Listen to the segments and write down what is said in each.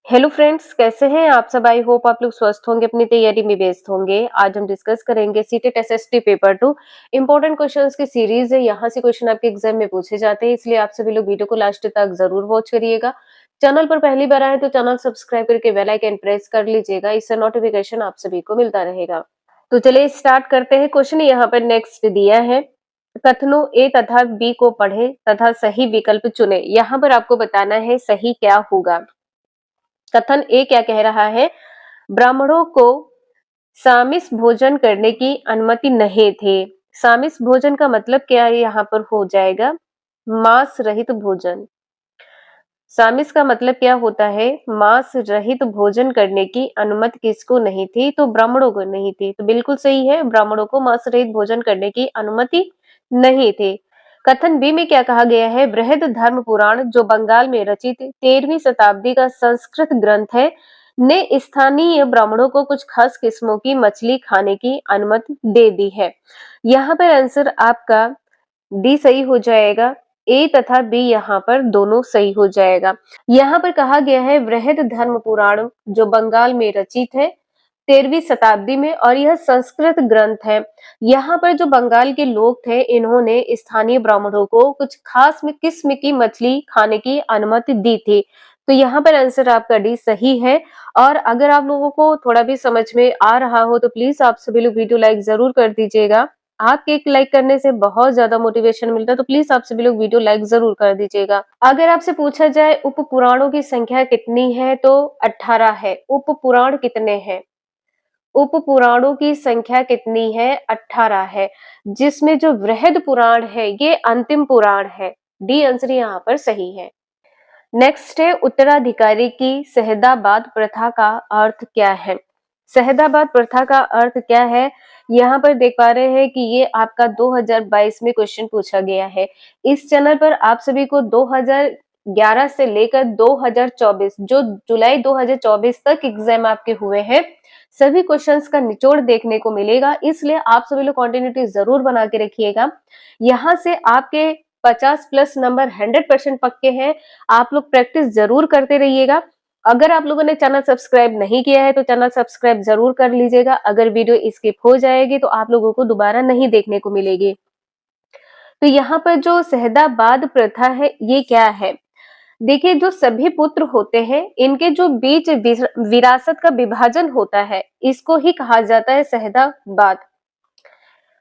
Hello friends, कैसे हैं आप सब। आई होप आप लोग स्वस्थ होंगे, अपनी तैयारी में व्यस्त होंगे। आज हम डिस्कस करेंगे CTET SST paper 2 important questions की सीरीज है। यहाँ से क्वेश्चन आपके एग्जाम में पूछे जाते हैं, इसलिए आप सभी लोग वीडियो को लास्ट तक जरूर वॉच करिएगा। चैनल पर पहली बार आए तो चैनल सब्सक्राइब करके बेल आइकन प्रेस कर लीजिएगा, इससे नोटिफिकेशन आप सभी को मिलता रहेगा। तो चलिए स्टार्ट करते हैं। क्वेश्चन यहाँ पर नेक्स्ट दिया है, कथनों ए तथा बी को पढ़े तथा सही विकल्प चुने। यहाँ पर आपको बताना है सही क्या होगा। कथन ए क्या कह रहा है, ब्राह्मणों को सामिस भोजन करने की अनुमति नहीं थी। सामिस भोजन का मतलब क्या है, यहाँ पर हो जाएगा मांस रहित भोजन। सामिस का मतलब क्या होता है, मांस रहित भोजन करने की अनुमति किसको नहीं थी, तो ब्राह्मणों को नहीं थी। तो बिल्कुल सही है, ब्राह्मणों को मांस रहित भोजन करने की अनुमति नहीं थी। कथन बी में क्या कहा गया है, बृहद धर्म पुराण जो बंगाल में रचित 13वीं शताब्दी का संस्कृत ग्रंथ है, ने स्थानीय ब्राह्मणों को कुछ खास किस्मों की मछली खाने की अनुमति दे दी है। यहाँ पर आंसर आपका डी सही हो जाएगा। ए तथा बी यहाँ पर दोनों सही हो जाएगा। यहाँ पर कहा गया है बृहद धर्म पुराण जो बंगाल में रचित है 13वीं शताब्दी में, और यह संस्कृत ग्रंथ है। यहाँ पर जो बंगाल के लोग थे, इन्होंने स्थानीय ब्राह्मणों को कुछ खास किस्म की मछली खाने की अनुमति दी थी। तो यहाँ पर आंसर आपका डी सही है। और अगर आप लोगों को थोड़ा भी समझ में आ रहा हो तो प्लीज आप सभी लोग वीडियो लाइक जरूर कर दीजिएगा। आपके एक लाइक करने से बहुत ज्यादा मोटिवेशन मिलता है, तो प्लीज आप सभी लोग वीडियो लाइक जरूर कर दीजिएगा। अगर आपसे पूछा जाए उप पुराणों की संख्या कितनी है, तो 18 है। उप पुराण कितने हैं, उप पुराणों की संख्या कितनी है, 18 है। जिसमें जो वृहद पुराण है ये अंतिम पुराण है। डी आंसर यहाँ पर सही है। नेक्स्ट है, उत्तराधिकारी की सहदाबाद प्रथा का अर्थ क्या है। सहदाबाद प्रथा का अर्थ क्या है, यहाँ पर देख पा रहे हैं कि ये आपका 2022 में क्वेश्चन पूछा गया है। इस चैनल पर आप सभी को 2011 से लेकर 2024 जो जुलाई 2024 तक एग्जाम आपके हुए हैं, सभी क्वेश्चंस का निचोड़ देखने को मिलेगा, इसलिए आप सभी लोग कंटिन्यूटी जरूर बना के रखिएगा। यहाँ से आपके 50 प्लस नंबर 100% पक्के हैं। आप लोग प्रैक्टिस जरूर करते रहिएगा। अगर आप लोगों ने चैनल सब्सक्राइब नहीं किया है तो चैनल सब्सक्राइब जरूर कर लीजिएगा। अगर वीडियो स्किप हो जाएगी तो आप लोगों को दोबारा नहीं देखने को मिलेगी। तो यहाँ पर जो सहदाबाद प्रथा है ये क्या है, देखिए जो सभी पुत्र होते हैं इनके जो बीच विरासत का विभाजन होता है, इसको ही कहा जाता है सहदाबाद।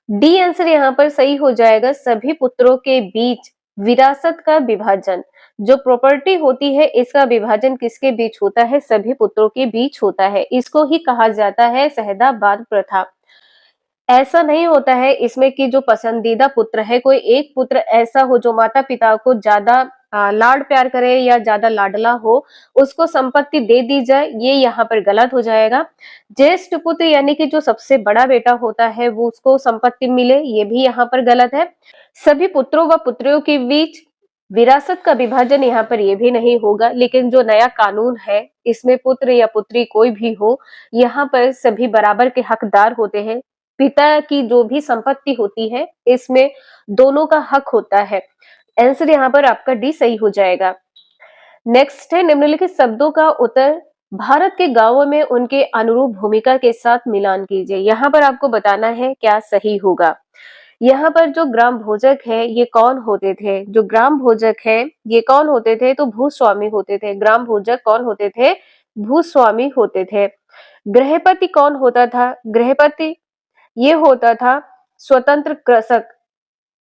डी आंसर यहाँ पर सही हो जाएगा। सभी पुत्रों के बीच विरासत का विभाजन, जो प्रॉपर्टी होती है इसका विभाजन किसके बीच होता है, सभी पुत्रों के बीच होता है। इसको ही कहा जाता है सहदाबाद प्रथा। ऐसा नहीं होता है इसमें कि जो पसंदीदा पुत्र है, कोई एक पुत्र ऐसा हो जो माता पिता को ज्यादा लाड प्यार करे या ज्यादा लाडला हो, उसको संपत्ति दे दी जाए, ये यहाँ पर गलत हो जाएगा। ज्येष्ठ पुत्र यानी कि जो सबसे बड़ा बेटा होता है वो उसको संपत्ति मिले, ये भी यहाँ पर गलत है। सभी पुत्रों व पुत्रियों के बीच विरासत का विभाजन यहाँ पर ये भी नहीं होगा। लेकिन जो नया कानून है इसमें पुत्र या पुत्री कोई भी हो, यहाँ पर सभी बराबर के हकदार होते हैं। पिता की जो भी संपत्ति होती है इसमें दोनों का हक होता है। आंसर यहाँ पर आपका डी सही हो जाएगा। नेक्स्ट है, निम्नलिखित शब्दों का उत्तर भारत के गांवों में उनके अनुरूप भूमिका के साथ मिलान कीजिए। यहाँ पर आपको बताना है क्या सही होगा। यहाँ पर जो ग्राम भोजक है ये कौन होते थे, जो ग्राम भोजक है ये कौन होते थे, तो भूस्वामी होते थे। ग्राम भोजक कौन होते थे, भूस्वामी होते थे। गृहपति कौन होता था, गृहपति ये होता था स्वतंत्र कृषक।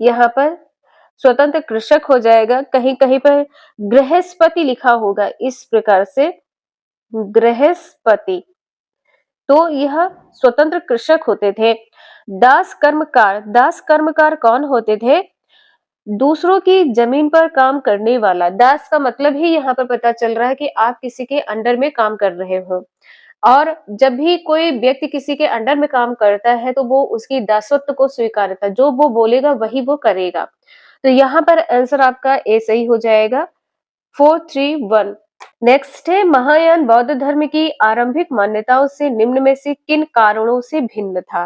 यहाँ पर स्वतंत्र कृषक हो जाएगा, कहीं कहीं पर गृहस्पति लिखा होगा, इस प्रकार से गृहस्पति। तो यह स्वतंत्र कृषक होते थे। दास कर्मकार, दास कर्मकार कौन होते थे, दूसरों की जमीन पर काम करने वाला। दास का मतलब ही यहाँ पर पता चल रहा है कि आप किसी के अंडर में काम कर रहे हो, और जब भी कोई व्यक्ति किसी के अंडर में काम करता है तो वो उसकी दासत्व को स्वीकारता है, जो वो बोलेगा वही वो करेगा। तो यहाँ पर आंसर आपका ए सही हो जाएगा। 431। नेक्स्ट है, महायान बौद्ध धर्म की आरंभिक मान्यताओं से निम्न में से किन कारणों से भिन्न था।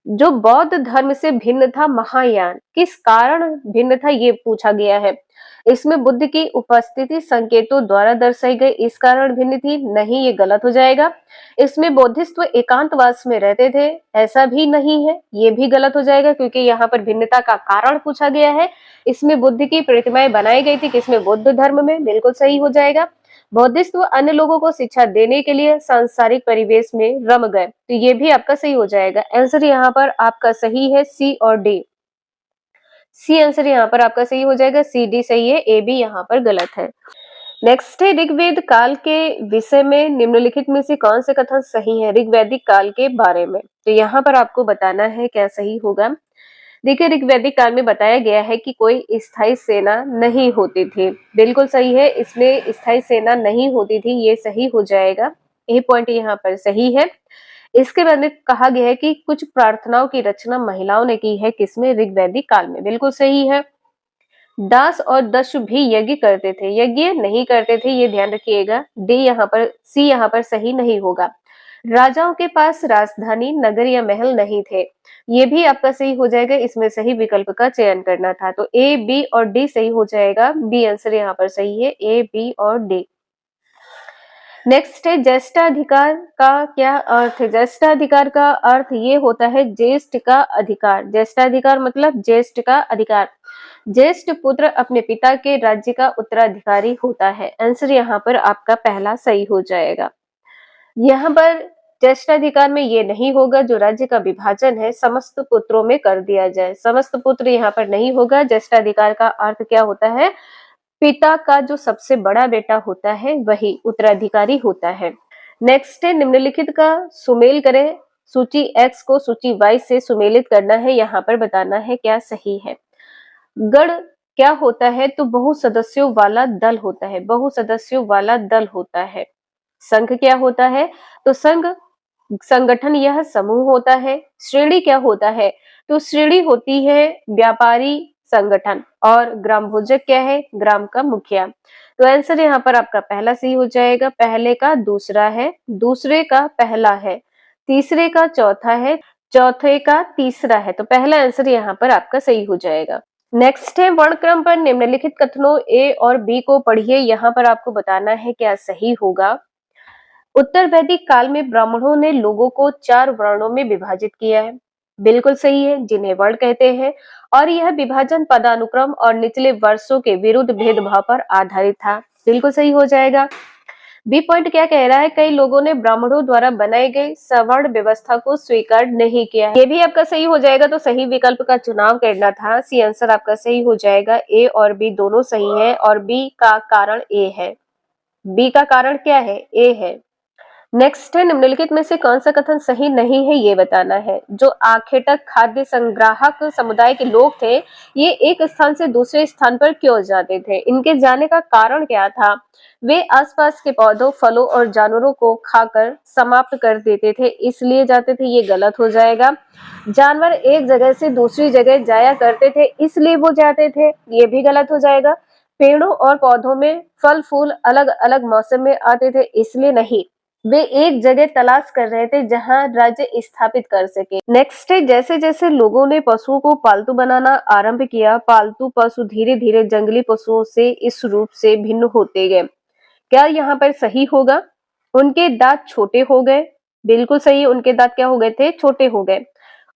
जो बौद्ध धर्म से भिन्न था महायान, किस कारण भिन्न था ये पूछा गया है। इसमें बुद्ध की उपस्थिति संकेतों द्वारा दर्शाई गई इस कारण भिन्न थी, नहीं ये गलत हो जाएगा। इसमें बौद्धिस्ट एकांतवास में रहते थे, ऐसा भी नहीं है, ये भी गलत हो जाएगा क्योंकि यहाँ पर भिन्नता का कारण पूछा गया है। इसमें बुद्ध की प्रतिमाएं बनाई गई थी, किसमें, बुद्ध धर्म में, बिल्कुल सही हो जाएगा। बौद्धिस्ट अन्य लोगों को शिक्षा देने के लिए सांसारिक परिवेश में रम गए, तो ये भी आपका सही हो जाएगा। आंसर यहाँ पर आपका सही है सी और डी। सी आंसर यहाँ पर आपका सही हो जाएगा, सी डी सही है, ए बी यहाँ पर गलत है। नेक्स्ट है ऋग्वेद काल के विषय में निम्नलिखित में से कौन से कथन सही है ऋग्वैदिक काल के बारे में। तो यहाँ पर आपको बताना है क्या सही होगा। देखिए ऋग्वैदिक काल में बताया गया है कि कोई स्थायी सेना नहीं होती थी, बिल्कुल सही है, इसमें स्थायी सेना नहीं होती थी, ये सही हो जाएगा, ये पॉइंट यहाँ पर सही है। इसके बाद में कहा गया है कि कुछ प्रार्थनाओं की रचना महिलाओं ने की है, किसमें, ऋग्वैदिक काल में, बिल्कुल सही है। दास और दस्यु भी यज्ञ करते थे, यज्ञ नहीं करते थे, ये ध्यान रखिएगा। डी यहाँ पर, सी यहाँ पर सही नहीं होगा। राजाओं के पास राजधानी, नगर या महल नहीं थे, ये भी आपका सही हो जाएगा, इसमें सही विकल्प का चयन करना था। तो ए बी और डी सही हो जाएगा, बी आंसर यहाँ पर सही है, ए बी और डी। नेक्स्ट है ज्येष्ठाधिकार का क्या अर्थ है। ज्येष्ठाधिकार का अर्थ ये होता है ज्येष्ठ का अधिकार, ज्येष्ठाधिकार मतलब ज्येष्ठ का अधिकार। ज्येष्ठ पुत्र अपने पिता के राज्य का उत्तराधिकारी होता है, आंसर यहाँ पर आपका पहला सही हो जाएगा। यहाँ पर ज्येष्ठाधिकार में ये नहीं होगा, जो राज्य का विभाजन है समस्त पुत्रों में कर दिया जाए, समस्त पुत्र यहाँ पर नहीं होगा। ज्येष्ठाधिकार का अर्थ क्या होता है, पिता का जो सबसे बड़ा बेटा होता है वही उत्तराधिकारी होता है। नेक्स्ट है निम्नलिखित का सुमेल करें, सूची एक्स को सूची वाई से सुमेलित करना है, यहाँ पर बताना है क्या सही है। गण क्या होता है, तो बहु सदस्यों वाला दल होता है, बहु सदस्यों वाला दल होता है। संघ क्या होता है, तो संघ संगठन यह समूह होता है। श्रेणी क्या होता है, तो श्रेणी होती है व्यापारी संगठन। और ग्राम भोजक क्या है, ग्राम का मुखिया। तो आंसर यहाँ पर आपका पहला सही हो जाएगा, पहले का दूसरा है, दूसरे का पहला है, तीसरे का चौथा है, चौथे का तीसरा है, तो पहला आंसर यहाँ पर आपका सही हो जाएगा। नेक्स्ट है वर्णक्रम पर निम्नलिखित कथनों ए और बी को पढ़िए, यहाँ पर आपको बताना है क्या सही होगा। उत्तर वैदिक काल में ब्राह्मणों ने लोगों को 4 वर्णों में विभाजित किया है, बिल्कुल सही है, जिन्हें वर्ण कहते हैं। और यह विभाजन पदानुक्रम और निचले वर्षों के विरुद्ध भेदभाव पर आधारित था, बिल्कुल सही हो जाएगा। बी पॉइंट क्या कह रहा है, कई लोगों ने ब्राह्मणों द्वारा बनाई गई सवर्ण व्यवस्था को स्वीकार नहीं किया, ये भी आपका सही हो जाएगा। तो सही विकल्प का चुनाव करना था, सी आंसर आपका सही हो जाएगा, ए और बी दोनों सही है, और बी का कारण ए है, बी का कारण क्या है, ए है। नेक्स्ट है निम्नलिखित में से कौन सा कथन सही नहीं है, ये बताना है। जो आखेटक खाद्य संग्राहक समुदाय के लोग थे, ये एक स्थान से दूसरे स्थान पर क्यों जाते थे, इनके जाने का कारण क्या था। वे आसपास के पौधों, फलों और जानवरों को खाकर समाप्त कर देते थे, इसलिए जाते थे, ये गलत हो जाएगा। जानवर एक जगह से दूसरी जगह जाया करते थे, इसलिए वो जाते थे, ये भी गलत हो जाएगा। पेड़ों और पौधों में फल फूल अलग अलग मौसम में आते थे, इसलिए नहीं, वे एक जगह तलाश कर रहे थे जहां राज्य स्थापित कर सके। नेक्स्ट है जैसे जैसे लोगों ने पशुओं को पालतू बनाना आरंभ किया, पालतू पशु धीरे धीरे जंगली पशुओं से इस रूप से भिन्न होते गए। क्या यहाँ पर सही होगा, उनके दांत छोटे हो गए, बिल्कुल सही है, उनके दांत क्या हो गए थे, छोटे हो गए।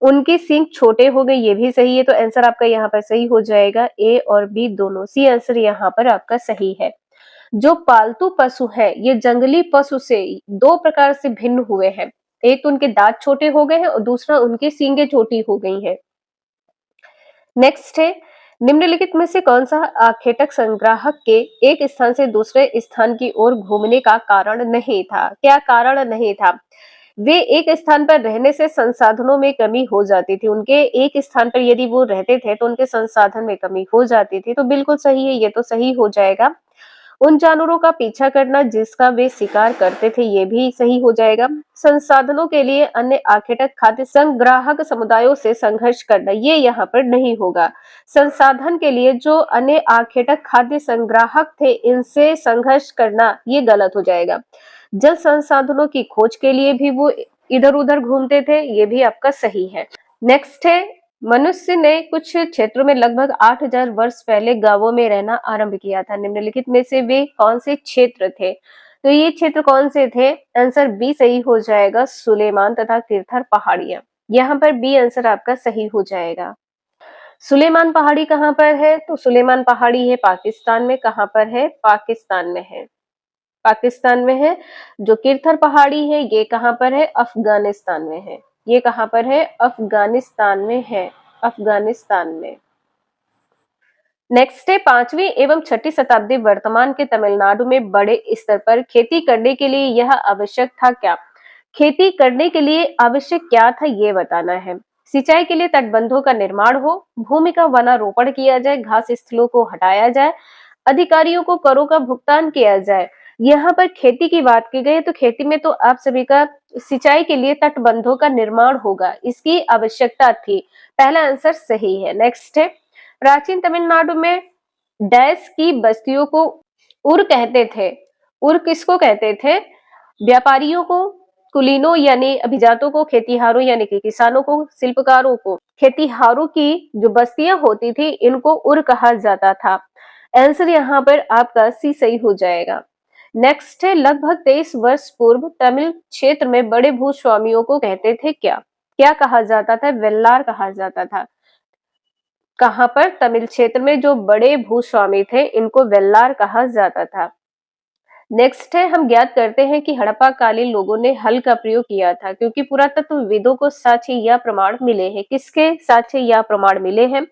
उनके सींग छोटे हो गए, ये भी सही है, तो आंसर आपका यहाँ पर सही हो जाएगा, ए और बी दोनों। सी आंसर यहाँ पर आपका सही है। जो पालतू पशु है, ये जंगली पशु से 2 प्रकार से भिन्न हुए हैं, एक तो उनके दांत छोटे हो गए हैं और दूसरा उनकी सींगें छोटी हो गई हैं। नेक्स्ट है निम्नलिखित में से कौन सा आखेटक संग्राहक के एक स्थान से दूसरे स्थान की ओर घूमने का कारण नहीं था, क्या कारण नहीं था। वे एक स्थान पर रहने से संसाधनों में कमी हो जाती थी, उनके एक स्थान पर यदि वो रहते थे तो उनके संसाधन में कमी हो जाती थी, तो बिल्कुल सही है, ये तो सही हो जाएगा। उन जानवरों का पीछा करना जिसका वे शिकार करते थे, ये भी सही हो जाएगा। संसाधनों के लिए अन्य आखेटक खाद्य संग्राहक समुदायों से संघर्ष करना, ये यहाँ पर नहीं होगा। संसाधन के लिए जो अन्य आखेटक खाद्य संग्राहक थे, इनसे संघर्ष करना, ये गलत हो जाएगा। जल संसाधनों की खोज के लिए भी वो इधर उधर घूमते थे, ये भी आपका सही है। नेक्स्ट है, मनुष्य ने कुछ क्षेत्रों में लगभग 8000 वर्ष पहले गांवों में रहना आरंभ किया था। निम्नलिखित में से वे कौन से क्षेत्र थे? तो ये क्षेत्र कौन से थे? आंसर बी सही हो जाएगा, सुलेमान तथा किरथर पहाड़ियां। यहाँ पर बी आंसर आपका सही हो जाएगा। सुलेमान पहाड़ी कहाँ पर है? तो सुलेमान पहाड़ी है पाकिस्तान में। कहाँ पर है? पाकिस्तान में है, पाकिस्तान में है। जो किरथर पहाड़ी है ये कहाँ पर है? अफगानिस्तान में है। ये कहाँ पर है? अफगानिस्तान में है, अफगानिस्तान में। नेक्स्ट है, 5वीं एवं 6ठी शताब्दी वर्तमान के तमिलनाडु में बड़े स्तर पर खेती करने के लिए यह आवश्यक था क्या? खेती करने के लिए आवश्यक क्या था ये बताना है। सिंचाई के लिए तटबंधों का निर्माण हो, भूमि का वनारोपण किया जाए, घास स्थलों को हटाया जाए, अधिकारियों को करों का भुगतान किया जाए। यहाँ पर खेती की बात की गई तो खेती में तो आप सभी का सिंचाई के लिए तटबंधों का निर्माण होगा, इसकी आवश्यकता थी। पहला आंसर सही है। नेक्स्ट है, प्राचीन तमिलनाडु में डैश की बस्तियों को उर कहते थे। उर किसको कहते थे? व्यापारियों को, कुलीनों यानी अभिजातों को, खेतीहारों यानी कि किसानों को, शिल्पकारों को। खेतीहारों की जो बस्तियां होती थी इनको उर कहा जाता था। आंसर यहाँ पर आपका सी सही हो जाएगा। नेक्स्ट है, लगभग 23 वर्ष पूर्व तमिल क्षेत्र में बड़े भूस्वामियों को कहते थे क्या? क्या कहा जाता था? वेल्लार कहा जाता था। कहां पर? तमिल क्षेत्र में जो बड़े भूस्वामी थे इनको वेल्लार कहा जाता था। नेक्स्ट है, हम ज्ञात करते हैं कि हड़प्पा कालीन लोगों ने हल का प्रयोग किया था क्योंकि पुरातत्वविदों को साक्ष्य या प्रमाण मिले हैं। किसके साक्ष्य या प्रमाण मिले हैं?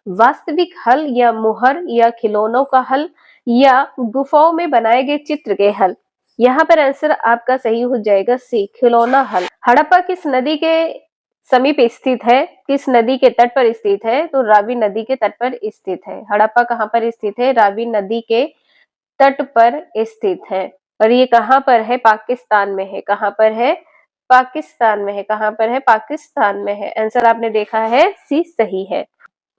वास्तविक हल या मुहर या खिलौनों का हल या गुफाओं में बनाए गए चित्र के हल। यहाँ पर आंसर आपका सही हो जाएगा सी, खिलौना हल। हड़प्पा किस नदी के समीप स्थित है? किस नदी के तट पर स्थित है? तो रावी नदी के तट पर स्थित है। हड़प्पा कहाँ पर स्थित है? रावी नदी के तट पर स्थित है। और ये कहाँ पर है? पाकिस्तान में है। कहाँ पर है? पाकिस्तान में है। कहाँ पर है? पाकिस्तान में है। आंसर आपने देखा है सी सही है।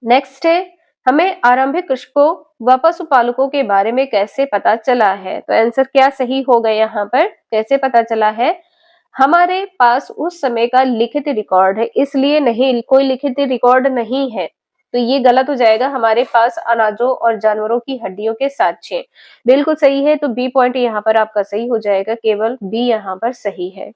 नेक्स्ट है, हमें आरंभिक कृषकों व पशुपालकों के बारे में कैसे पता चला है? तो आंसर क्या सही होगा यहाँ पर? कैसे पता चला है? हमारे पास उस समय का लिखित रिकॉर्ड है, इसलिए नहीं, कोई लिखित रिकॉर्ड नहीं है तो ये गलत हो जाएगा। हमारे पास अनाजों और जानवरों की हड्डियों के साक्ष्य। बिल्कुल सही है, तो बी पॉइंट यहाँ पर आपका सही हो जाएगा, केवल बी यहाँ पर सही है।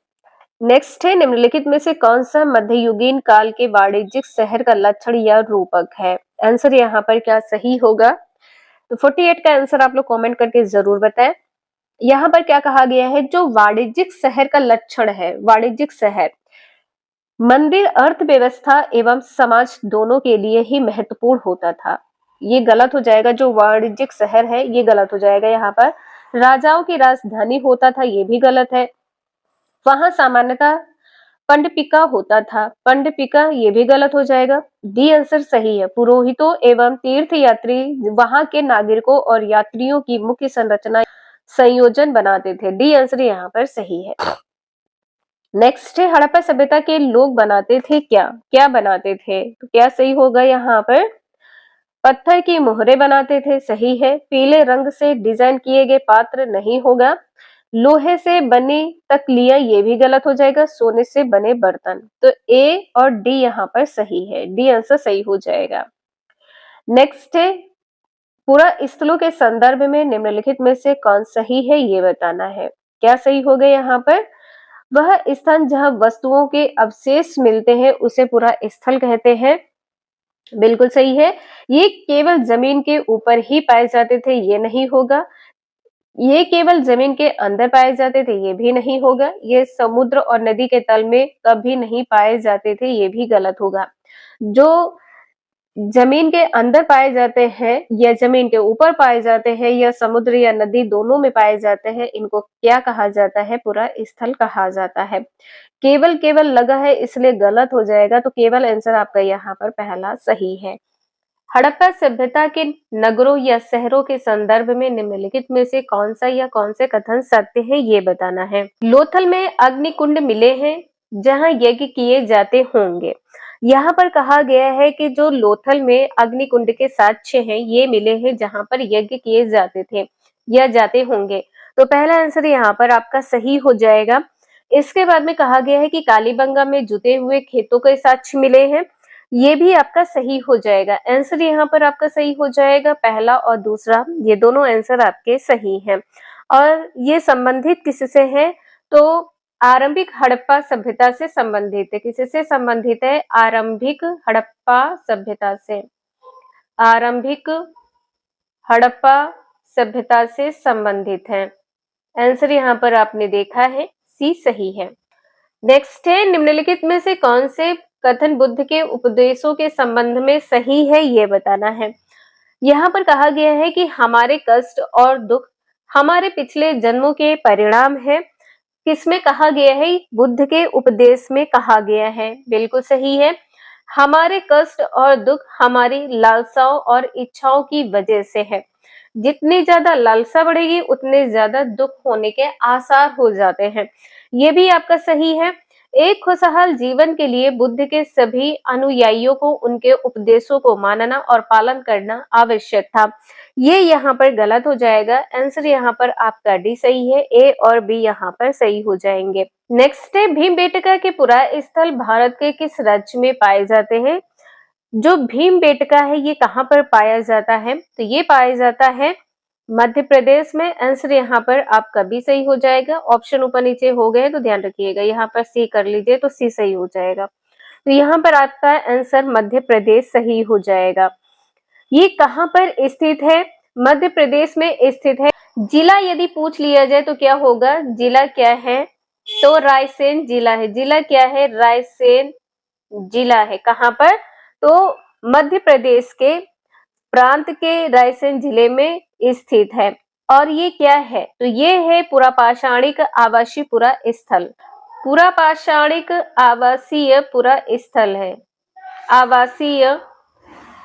नेक्स्ट है, निम्नलिखित में से कौन सा मध्ययुगीन काल के वाणिज्यिक शहर का लक्षण या रूपक है? आंसर यहाँ पर क्या सही होगा? तो 48 का आंसर आप लोग कमेंट करके जरूर बताएं। यहाँ पर क्या कहा गया है? जो वाणिज्यिक शहर का लक्षण है, वाणिज्यिक शहर, मंदिर अर्थव्यवस्था एवं समाज दोनों के लिए ही महत्वपूर्ण होता था। ये गलत हो जाएगा। जो वाणिज्यिक शहर है ये गलत हो जाएगा। यहाँ पर राजाओं की राजधानी होता था, ये भी गलत है। वहां सामान्यतः पंडपिका होता था, पंडपिका, ये भी गलत हो जाएगा। डी आंसर सही है। पुरोहितों एवं तीर्थ यात्री वहां के नागरिकों और यात्रियों की मुख्य संरचना संयोजन बनाते थे। डी आंसर यहाँ पर सही है। नेक्स्ट है, हड़प्पा सभ्यता के लोग बनाते थे क्या? क्या बनाते थे? तो क्या सही होगा यहाँ पर? पत्थर की मोहरे बनाते थे, सही है। पीले रंग से डिजाइन किए गए पात्र नहीं होगा। लोहे से बनी तकलियां, ये भी गलत हो जाएगा। सोने से बने बर्तन, तो ए और डी यहाँ पर सही है। डी आंसर सही हो जाएगा। नेक्स्ट है, पूरा स्थलों के संदर्भ में निम्नलिखित में से कौन सही है ये बताना है। क्या सही होगा यहाँ पर? वह स्थान जहां वस्तुओं के अवशेष मिलते हैं उसे पूरा स्थल कहते हैं। बिल्कुल सही है। ये केवल जमीन के ऊपर ही पाए जाते थे, ये नहीं होगा। ये केवल जमीन के अंदर पाए जाते थे, ये भी नहीं होगा। ये समुद्र और नदी के तल में कभी नहीं पाए जाते थे, ये भी गलत होगा। जो जमीन के अंदर पाए जाते हैं या जमीन के ऊपर पाए जाते हैं या समुद्र या नदी दोनों में पाए जाते हैं, इनको क्या कहा जाता है? पूरा स्थल कहा जाता है। केवल केवल लगा है इसलिए गलत हो जाएगा, तो केवल आंसर आपका यहाँ पर पहला सही है। हड़प्पा सभ्यता के नगरों या शहरों के संदर्भ में निम्नलिखित में से कौन सा या कौन से कथन सत्य है ये बताना है। लोथल में अग्निकुंड मिले हैं जहां यज्ञ किए जाते होंगे। यहाँ पर कहा गया है कि जो लोथल में अग्निकुंड के साक्ष्य हैं ये मिले हैं जहां पर यज्ञ किए जाते थे या जाते होंगे। तो पहला आंसर यहाँ पर आपका सही हो जाएगा। इसके बाद में कहा गया है कि कालीबंगा में जुते हुए खेतों के साक्ष्य मिले हैं। ये भी आपका सही हो जाएगा। आंसर यहाँ पर आपका सही हो जाएगा, पहला और दूसरा ये दोनों आंसर आपके सही हैं। और ये संबंधित किससे है? तो आरंभिक हड़प्पा सभ्यता से संबंधित है। किससे संबंधित है? आरंभिक हड़प्पा सभ्यता से। आरंभिक हड़प्पा सभ्यता से संबंधित है। आंसर यहाँ पर आपने देखा है सी सही है। नेक्स्ट है, निम्नलिखित में से कौन से कथन बुद्ध के उपदेशों के संबंध में सही है, ये बताना है। यहाँ पर कहा गया है कि हमारे कष्ट और दुख हमारे पिछले जन्मों के परिणाम है। किसमें कहा गया है? बुद्ध के उपदेश में कहा गया है, बिल्कुल सही है। हमारे कष्ट और दुख हमारी लालसाओं और इच्छाओं की वजह से है। जितनी ज्यादा लालसा बढ़ेगी उतने ज्यादा दुख होने के आसार हो जाते हैं। ये भी आपका सही है। एक खुशहाल जीवन के लिए बुद्ध के सभी अनुयायियों को उनके उपदेशों को मानना और पालन करना आवश्यक था। ये यहाँ पर गलत हो जाएगा। आंसर यहाँ पर आपका डी सही है, ए और बी यहाँ पर सही हो जाएंगे। नेक्स्ट है, भीमबेटका के पुरा स्थल भारत के किस राज्य में पाए जाते हैं? जो भीमबेटका है ये कहाँ पर पाया जाता है? तो ये पाया जाता है मध्य प्रदेश में। आंसर यहाँ पर आपका भी सही हो जाएगा। ऑप्शन ऊपर नीचे हो गए तो ध्यान रखिएगा, यहाँ पर सी कर लीजिए तो सी सही हो जाएगा। तो यहाँ पर आपका आंसर मध्य प्रदेश सही हो जाएगा। ये कहाँ पर स्थित है? मध्य प्रदेश में स्थित है। जिला यदि पूछ लिया जाए तो क्या होगा? जिला क्या है? तो रायसेन जिला है। जिला क्या है? रायसेन जिला है। कहाँ पर? तो मध्य प्रदेश के प्रांत के रायसेन जिले में स्थित है। और ये क्या है? तो ये है पुरापाषाणिक आवासीय पुरा स्थल। पुरापाषाणिक आवासीय पुरा स्थल है। आवासीय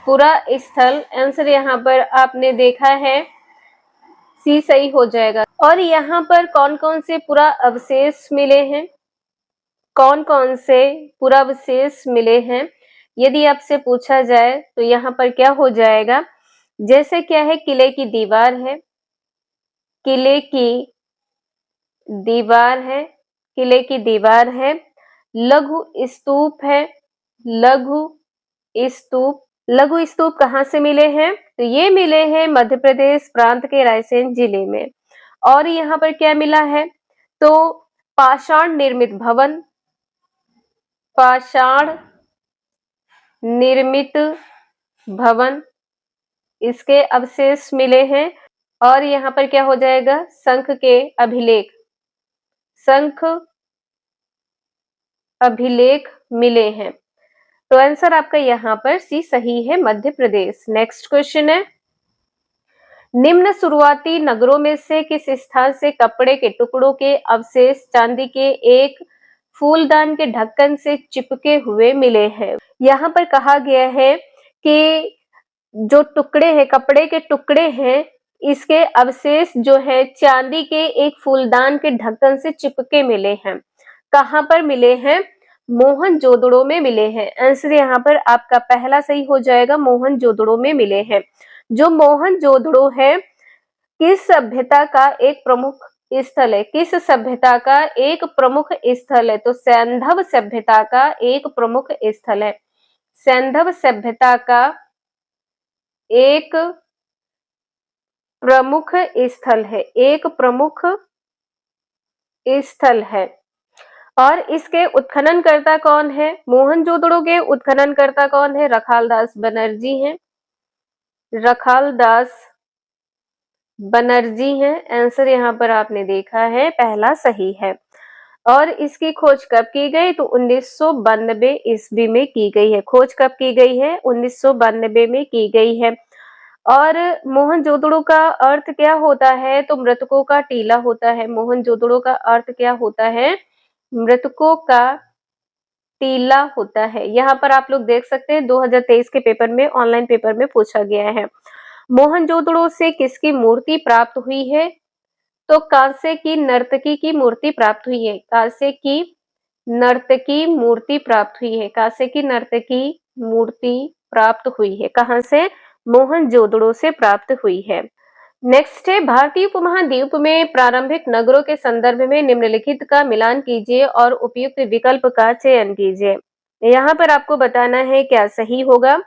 पुरा स्थल। आंसर यहाँ पर आपने देखा है सी सही हो जाएगा। और यहाँ पर कौन कौन से पुरा अवशेष मिले हैं? कौन कौन से पुरा अवशेष मिले हैं यदि आपसे पूछा जाए तो यहाँ पर क्या हो जाएगा? जैसे क्या है? किले की दीवार है, किले की दीवार है, किले की दीवार है, लघु स्तूप है, लघु स्तूप। लघु स्तूप कहाँ से मिले हैं? तो ये मिले हैं मध्य प्रदेश प्रांत के रायसेन जिले में। और यहाँ पर क्या मिला है? तो पाषाण निर्मित भवन, पाषाण निर्मित भवन, इसके अवशेष मिले हैं। और यहाँ पर क्या हो जाएगा? शंख के अभिलेख, शंख अभिलेख मिले हैं। तो आंसर आपका यहाँ पर सी सही है, मध्य प्रदेश। नेक्स्ट क्वेश्चन है, निम्न शुरुआती नगरों में से किस स्थान से कपड़े के टुकड़ों के अवशेष चांदी के एक फूलदान के ढक्कन से चिपके हुए मिले हैं? यहाँ पर कहा गया है कि जो टुकड़े हैं, कपड़े के टुकड़े हैं, इसके अवशेष जो है चांदी के एक फूलदान के ढक्कन से चिपके मिले हैं। कहाँ पर मिले हैं? मोहनजोदड़ो में मिले हैं। आंसर यहाँ पर आपका पहला सही हो जाएगा, मोहनजोदड़ो में मिले हैं। जो मोहनजोदड़ो है किस सभ्यता का एक प्रमुख स्थल है? किस सभ्यता का एक प्रमुख स्थल है? तो सैंधव सभ्यता का एक प्रमुख स्थल है। सैंधव सभ्यता का एक प्रमुख स्थल है, एक प्रमुख स्थल है। और इसके उत्खननकर्ता कौन है? मोहनजोदड़ो के उत्खननकर्ता कौन है? रखालदास बनर्जी हैं। रखालदास बनर्जी हैं। आंसर यहाँ पर आपने देखा है पहला सही है। और इसकी खोज कब की गई? तो 1992 ईस्वी में की गई है। खोज कब की गई है? 1992 में की गई है। और मोहनजोदड़ो का अर्थ क्या होता है? तो मृतकों का टीला होता है। मोहनजोदड़ो का अर्थ क्या होता है? मृतकों का टीला होता है। यहाँ पर आप लोग देख सकते हैं 2023 के पेपर में, ऑनलाइन पेपर में पूछा गया है। मोहनजोदड़ो से किसकी मूर्ति प्राप्त हुई है? तो कांसे की नर्तकी की मूर्ति प्राप्त हुई है। कांसे की नर्तकी मूर्ति प्राप्त हुई है। कांसे की नर्तकी मूर्ति प्राप्त हुई है। कहाँ से? मोहनजोदड़ो से प्राप्त हुई है। नेक्स्ट है, भारतीय उपमहाद्वीप में प्रारंभिक नगरों के संदर्भ में निम्नलिखित का मिलान कीजिए और उपयुक्त विकल्प का चयन कीजिए। यहाँ पर आपको बताना है क्या सही होगा।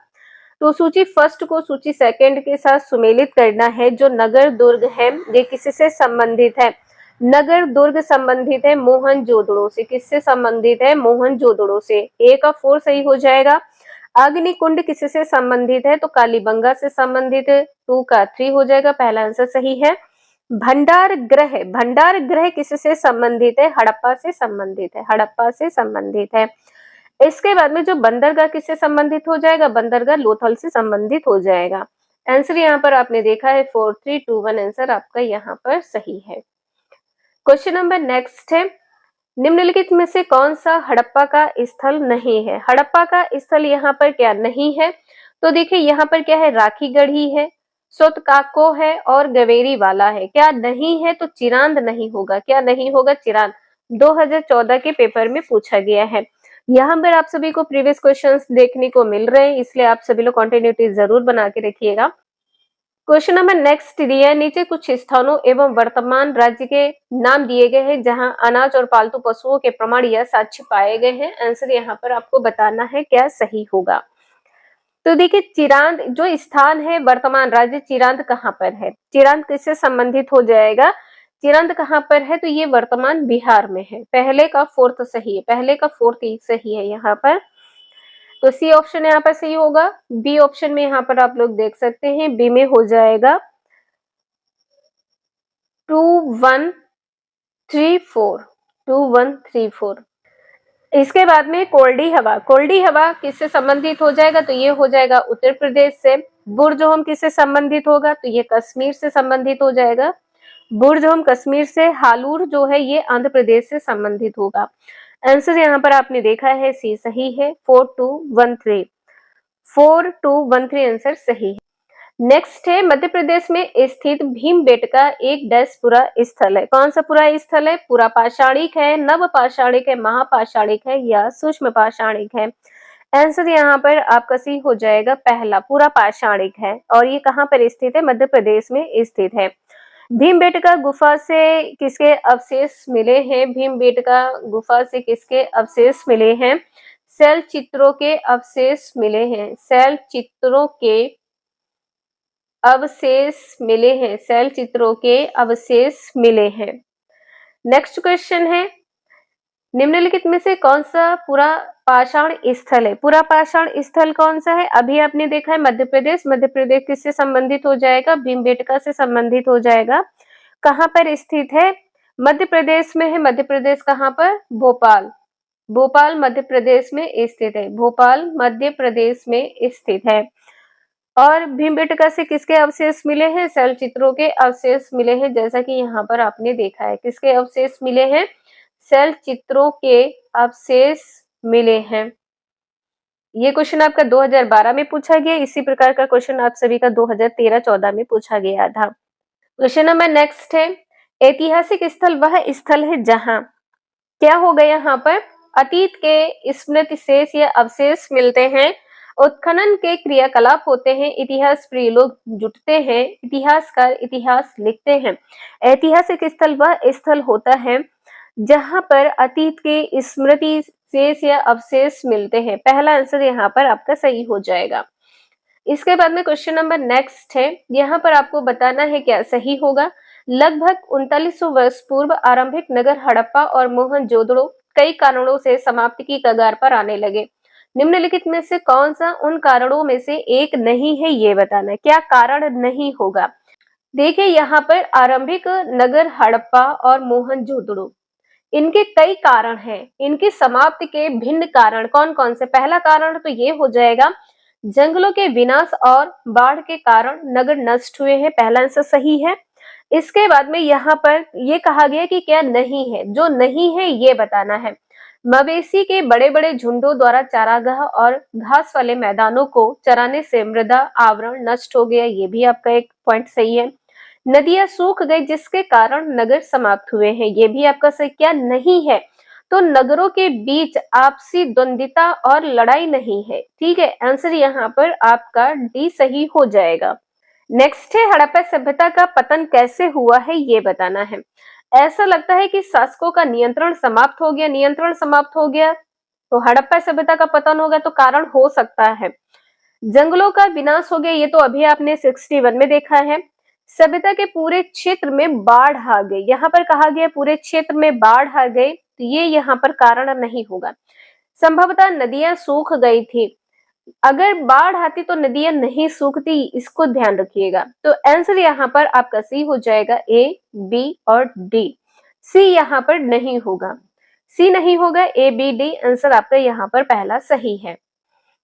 तो सूची फर्स्ट को सूची सेकंड के साथ सुमेलित करना है। जो नगर दुर्ग है ये किससे संबंधित है? नगर दुर्ग संबंधित है मोहनजोदड़ो से। किससे संबंधित है? मोहनजोदड़ो से। ए का 4 सही हो जाएगा। अग्निकुंड किससे संबंधित है? तो कालीबंगा से संबंधित है। 2 का 3 हो जाएगा, पहला आंसर सही है। भंडार ग्रह किससे संबंधित है? हड़प्पा से संबंधित है। हड़प्पा से संबंधित है। इसके बाद में जो बंदरगाह किससे संबंधित हो जाएगा? बंदरगाह लोथल से संबंधित हो जाएगा। आंसर यहाँ पर आपने देखा है 4 3 2 1 आंसर आपका यहाँ पर सही है। क्वेश्चन नंबर नेक्स्ट है, निम्नलिखित में से कौन सा हड़प्पा का स्थल नहीं है? हड़प्पा का स्थल यहाँ पर क्या नहीं है? तो देखिए यहाँ पर क्या है, राखी गढ़ी है, सोतकाको है और गवेरी वाला है। क्या नहीं है? तो चिरांद नहीं होगा। क्या नहीं होगा? चिरांद। 2014 के पेपर में पूछा गया है। यहाँ पर आप सभी को प्रीवियस क्वेश्चंस देखने को मिल रहे हैं, इसलिए आप सभी लोग कंटिन्यूटी जरूर बना के रखिएगा। क्वेश्चन नंबर नेक्स्ट दिया है, नीचे कुछ स्थानों एवं वर्तमान राज्य के नाम दिए गए हैं जहां अनाज और पालतू पशुओं के प्रमाण या साक्ष्य पाए गए हैं। आंसर यहाँ पर आपको बताना है क्या सही होगा। तो देखिए चिरांद जो स्थान है, वर्तमान राज्य चिरांद कहाँ पर है? चिरांद किससे संबंधित हो जाएगा? चिरांद कहाँ पर है? तो ये वर्तमान बिहार में है। पहले का 4th सही है। पहले का 4th सही है यहाँ पर। तो सी ऑप्शन यहाँ पर सही होगा। बी ऑप्शन में यहाँ पर आप लोग देख सकते हैं, बी में हो जाएगा 2134। 2134। इसके बाद में कोल्डी हवा किससे संबंधित हो जाएगा? तो ये हो जाएगा उत्तर प्रदेश से। बुर्जोहम किससे संबंधित होगा? तो ये कश्मीर से संबंधित हो जाएगा। बुर्जोहम कश्मीर से। हालूर जो है ये आंध्र प्रदेश से संबंधित होगा। आंसर यहाँ पर आपने देखा है सी सही है। 4213। 4213 आंसर सही है। नेक्स्ट है, मध्य प्रदेश में स्थित भीमबेटका एक पुरा स्थल है। कौन सा पुरा स्थल है? पूरा पाषाणिक है, नव पाषाणिक है, महापाषाणिक है या सूक्ष्म पाषाणिक है? आंसर यहाँ पर आपका सी हो जाएगा पहला, पूरा पाषाणिक है। और ये कहाँ पर स्थित है? मध्य प्रदेश में स्थित है। भीमबेटका गुफा से किसके अवशेष मिले हैं? भीमबेटका गुफा से किसके अवशेष मिले हैं? शैल चित्रों के अवशेष मिले हैं। शैल चित्रों के अवशेष मिले हैं। शैल चित्रों के अवशेष मिले हैं। नेक्स्ट क्वेश्चन है, निम्नलिखित में से कौन सा पूरा पाषाण स्थल है? पूरा पाषाण स्थल कौन सा है? अभी आपने देखा है मध्य प्रदेश। मध्य प्रदेश किससे संबंधित हो जाएगा? भीमबेटका से संबंधित हो जाएगा। कहाँ पर स्थित है? मध्य प्रदेश में है। मध्य प्रदेश कहाँ पर? भोपाल। भोपाल मध्य प्रदेश में स्थित है। भोपाल मध्य प्रदेश में स्थित है। और भीमबेटका से किसके अवशेष मिले हैं? शैल चित्रों के अवशेष मिले हैं, जैसा कि यहाँ पर आपने देखा है। किसके अवशेष मिले हैं? शैल चित्रों के अवशेष मिले हैं। ये क्वेश्चन आपका 2012 में पूछा गया। इसी प्रकार का क्वेश्चन आप सभी का 2013-14 में पूछा गया था। क्वेश्चन नंबर नेक्स्ट है, ऐतिहासिक स्थल वह स्थल है जहां क्या होगा? यहाँ पर अतीत के स्मृति शेष या अवशेष मिलते हैं, उत्खनन के क्रियाकलाप होते हैं, इतिहास प्रिय लोग जुटते हैं, इतिहासकार इतिहास लिखते हैं। ऐतिहासिक स्थल वह स्थल होता है जहां पर अतीत के स्मृति शेष या अवशेष मिलते हैं। पहला आंसर यहाँ पर आपका सही हो जाएगा। इसके बाद में क्वेश्चन नंबर नेक्स्ट है, यहाँ पर आपको बताना है क्या सही होगा। लगभग 3900 वर्ष पूर्व आरंभिक नगर हड़प्पा और मोहनजोदड़ो कई कारणों से समाप्ति की कगार पर आने लगे। निम्नलिखित में से कौन सा उन कारणों में से एक नहीं है, ये बताना है। क्या कारण नहीं होगा? देखिए यहाँ पर आरंभिक नगर हड़प्पा और मोहनजोदड़ो, इनके कई कारण हैं। इनकी समाप्ति के भिन्न कारण कौन कौन से? पहला कारण तो ये हो जाएगा, जंगलों के विनाश और बाढ़ के कारण नगर नष्ट हुए हैं। पहला आंसर सही है। इसके बाद में यहाँ पर ये कहा गया कि क्या नहीं है। जो नहीं है ये बताना है। मवेशी के बड़े बड़े झुंडों द्वारा चारागाह और घास वाले मैदानों को चराने से मृदा आवरण नष्ट हो गया। ये भी आपका एक पॉइंट सही है। नदियां सूख गई जिसके कारण नगर समाप्त हुए हैं। ये भी आपका सही। क्या नहीं है? तो नगरों के बीच आपसी द्वंद्विता और लड़ाई नहीं है। ठीक है, आंसर यहाँ पर आपका डी सही हो जाएगा। नेक्स्ट है हड़प्पा सभ्यता का पतन कैसे हुआ है ये बताना है। ऐसा लगता है कि शासकों का नियंत्रण समाप्त हो गया, नियंत्रण समाप्त हो गया तो हड़प्पा सभ्यता का पतन हो गया, तो कारण हो सकता है जंगलों का विनाश हो गया, ये तो अभी आपने 61 में देखा है। सभ्यता के पूरे क्षेत्र में बाढ़ आ गई, यहाँ पर कहा गया पूरे क्षेत्र में बाढ़ आ गई, तो ये यहाँ पर कारण नहीं होगा। संभवतः नदियां सूख गई थी, अगर बाढ़ आती तो नदियां नहीं सूखती, इसको ध्यान रखिएगा। तो आंसर यहाँ पर आपका सी हो जाएगा, ए, बी और डी। सी यहाँ पर नहीं होगा, सी नहीं होगा, ए, बी, डी आंसर आपका यहाँ पर पहला सही है।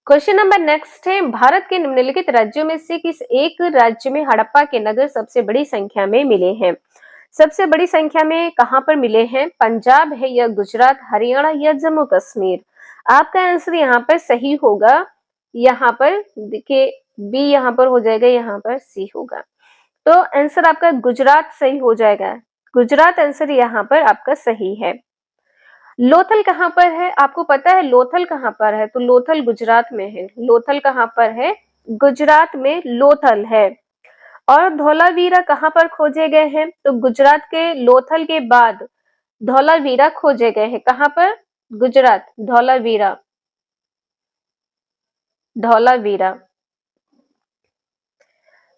क्वेश्चन नंबर नेक्स्ट है, भारत के निम्नलिखित राज्यों में से किस एक राज्य में हड़प्पा के नगर सबसे बड़ी संख्या में मिले हैं? सबसे बड़ी संख्या में कहां पर मिले हैं? पंजाब है या गुजरात, हरियाणा या जम्मू कश्मीर? आपका आंसर यहाँ पर सही होगा, यहाँ पर देखिए बी यहाँ पर हो जाएगा, यहाँ पर सी होगा। तो आंसर आपका गुजरात सही हो जाएगा, गुजरात आंसर यहाँ पर आपका सही है। लोथल कहाँ पर है? आपको पता है लोथल कहाँ पर है? तो लोथल गुजरात में है। लोथल कहाँ पर है? गुजरात में लोथल है। और धौलावीरा कहाँ पर खोजे गए हैं? तो गुजरात के लोथल के बाद धौलावीरा खोजे गए हैं। कहाँ पर? गुजरात, धौलावीरा, धौलावीरा।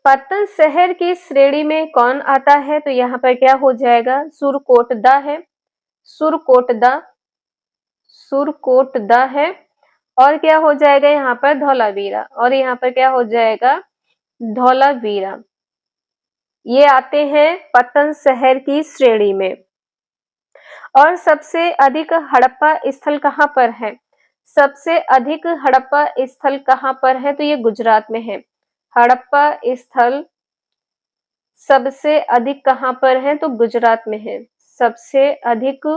पत्तन शहर की श्रेणी में कौन आता है? तो यहाँ पर क्या हो जाएगा? सुरकोटदा है, सुरकोटदा, सुरकोटदा है। और क्या हो जाएगा यहाँ पर? धौलावीरा। और यहाँ पर क्या हो जाएगा? धौलावीरा। ये आते हैं पत्तन शहर की श्रेणी में। और सबसे अधिक हड़प्पा स्थल कहाँ पर है? सबसे अधिक हड़प्पा स्थल कहाँ पर है? तो ये गुजरात में है। हड़प्पा स्थल सबसे अधिक कहाँ पर है? तो गुजरात में है। सबसे अधिक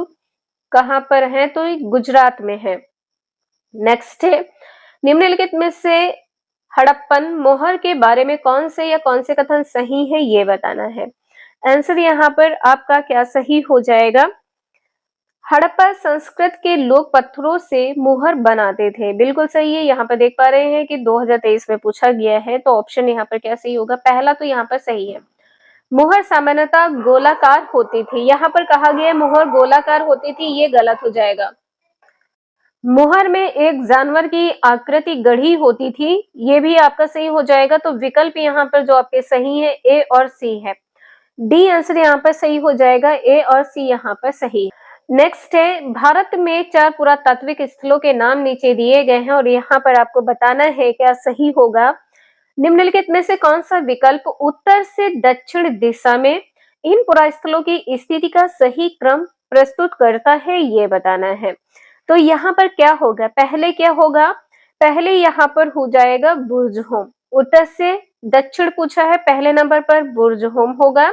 कहाँ पर है? तो ये गुजरात में है। नेक्स्ट है, निम्नलिखित में से हड़प्पन मोहर के बारे में कौन से या कौन से कथन सही है ये बताना है। आंसर यहाँ पर आपका क्या सही हो जाएगा? हड़प्पा संस्कृत के लोग पत्थरों से मुहर बनाते थे, बिल्कुल सही है। यहाँ पर देख पा रहे हैं कि 2023 में पूछा गया है, तो ऑप्शन यहाँ पर क्या सही होगा? पहला तो यहाँ पर सही है। मुहर सामान्यतः गोलाकार होती थी, यहाँ पर कहा गया मुहर गोलाकार होती थी, ये गलत हो जाएगा। मुहर में एक जानवर की आकृति गढ़ी होती थी, ये भी आपका सही हो जाएगा। तो विकल्प यहाँ पर जो आपके सही है ए और सी है। डी आंसर यहाँ पर सही हो जाएगा, ए और सी यहाँ पर सही। नेक्स्ट है, भारत में 4 पुरातात्विक स्थलों के नाम नीचे दिए गए हैं और यहाँ पर आपको बताना है क्या सही होगा। निम्नलिखित में से कौन सा विकल्प उत्तर से दक्षिण दिशा में इन पुरास्थलों की स्थिति का सही क्रम प्रस्तुत करता है, ये बताना है। तो यहाँ पर क्या होगा? पहले क्या होगा? पहले यहाँ पर हो जाएगा बुर्जहोम। उत्तर से दक्षिण पूछा है, पहले नंबर पर बुर्जहोम होगा,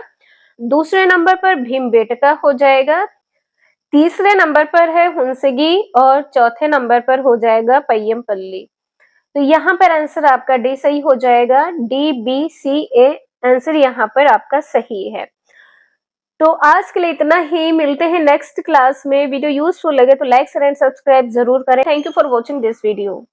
दूसरे नंबर पर भीमबेटका हो जाएगा, तीसरे नंबर पर है हुंसगी और चौथे नंबर पर हो जाएगा पय्यमपल्ली। तो यहाँ पर आंसर आपका डी सही हो जाएगा, D, B, C, A answer यहाँ पर आपका सही है। तो आज के लिए इतना ही, मिलते हैं नेक्स्ट क्लास में। वीडियो यूजफुल लगे तो लाइक शेयर एंड सब्सक्राइब जरूर करें। Thank you for watching this video.